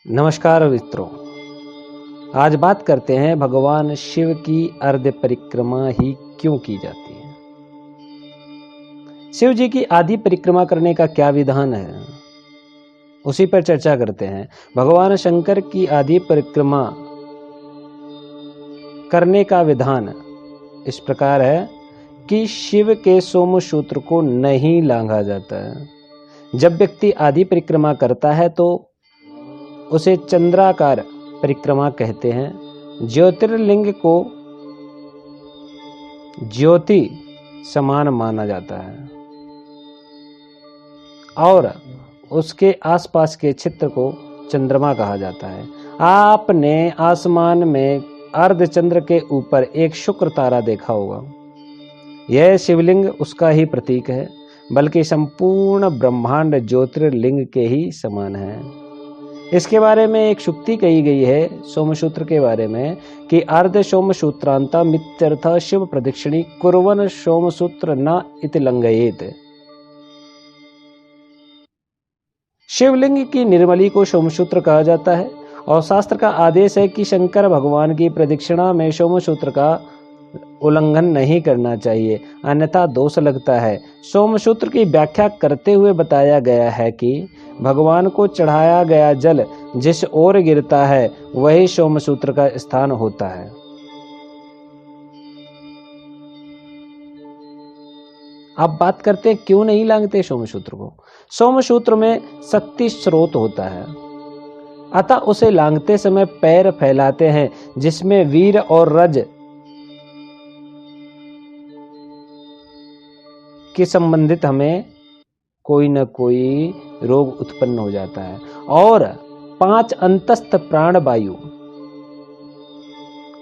नमस्कार मित्रों, आज बात करते हैं भगवान शिव की अर्ध परिक्रमा ही क्यों की जाती है। शिव जी की आधी परिक्रमा करने का क्या विधान है, उसी पर चर्चा करते हैं। भगवान शंकर की आधी परिक्रमा करने का विधान इस प्रकार है कि शिव के सोमसूत्र को नहीं लांघा जाता है। जब व्यक्ति आधी परिक्रमा करता है तो उसे चंद्राकार परिक्रमा कहते हैं। ज्योतिर्लिंग को ज्योति समान माना जाता है और उसके आसपास के क्षेत्र को चंद्रमा कहा जाता है। आपने आसमान में अर्धचंद्र के ऊपर एक शुक्र तारा देखा होगा। यह शिवलिंग उसका ही प्रतीक है, बल्कि संपूर्ण ब्रह्मांड ज्योतिर्लिंग के ही समान है। इसके बारे में एक शुक्ति कही गई है सोमसूत्र के बारे में कि अर्ध सोमसूत्रांता मित्यर्थ शिव प्रदक्षिणी कुर्वन सोमसूत्र न इति लंघयेत। शिवलिंग की निर्मली को सोमसूत्र कहा जाता है और शास्त्र का आदेश है कि शंकर भगवान की प्रदक्षिणा में सोमसूत्र का उल्लंघन नहीं करना चाहिए, अन्यथा दोष लगता है। सोमसूत्र की व्याख्या करते हुए बताया गया है कि भगवान को चढ़ाया गया जल जिस ओर गिरता है वही सोमसूत्र का स्थान होता है। अब बात करते हैं क्यों नहीं लांघते सोमसूत्र को। सोमसूत्र में शक्ति स्रोत होता है, अतः उसे लांघते समय पैर फैलाते हैं, जिसमें वीर और रज के संबंधित हमें कोई न कोई रोग उत्पन्न हो जाता है और 5 अंतस्थ प्राण वायु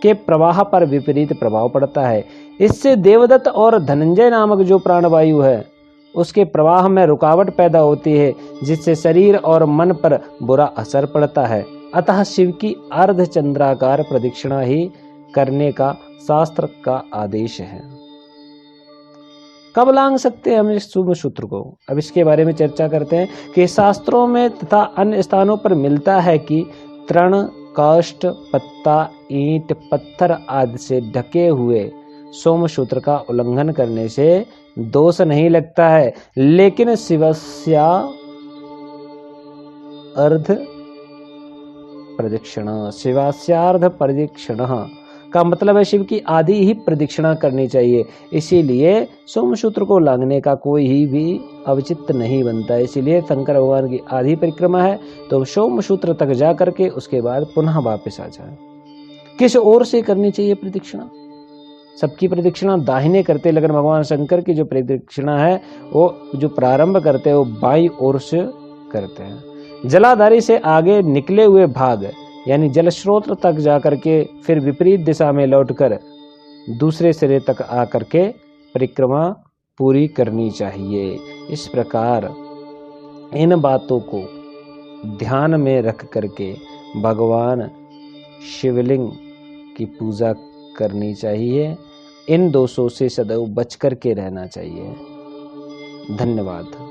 के प्रवाह पर विपरीत प्रभाव पड़ता है। इससे देवदत्त और धनंजय नामक जो प्राणवायु है उसके प्रवाह में रुकावट पैदा होती है, जिससे शरीर और मन पर बुरा असर पड़ता है। अतः शिव की अर्धचंद्राकार प्रदक्षिणा ही करने का शास्त्र का आदेश है। कब लांघ सकते हैं हम इस सोमसूत्र को, अब इसके बारे में चर्चा करते हैं कि शास्त्रों में तथा अन्य स्थानों पर मिलता है कि तृण, काष्ठ, पत्ता, ईंट, पत्थर आदि से ढके हुए सोमसूत्र का उल्लंघन करने से दोष नहीं लगता है, लेकिन शिवस्या अर्ध प्रदक्षिणा, शिवास्यार्ध प्रदक्षिणा का मतलब है शिव की आधी ही प्रदक्षिणा करनी चाहिए। इसीलिए सोमसूत्र को लांघने का कोई ही भी औचित्य नहीं बनता। इसीलिए शंकर भगवान की आधी परिक्रमा है तो सोमसूत्र तक जा करके उसके बाद पुनः वापस आ जाए। किस ओर से करनी चाहिए प्रदक्षिणा? सबकी प्रदक्षिणा दाहिने करते, लेकिन भगवान शंकर की जो प्रदक्षिणा है वो जो प्रारंभ करते हैं वो बाईं ओर से करते हैं। जलाधारी से आगे निकले हुए भाग यानी जल स्रोत तक जाकर के फिर विपरीत दिशा में लौटकर दूसरे सिरे तक आकर के परिक्रमा पूरी करनी चाहिए। इस प्रकार इन बातों को ध्यान में रख करके भगवान शिवलिंग की पूजा करनी चाहिए। इन दोषों से सदैव बच करके रहना चाहिए। धन्यवाद।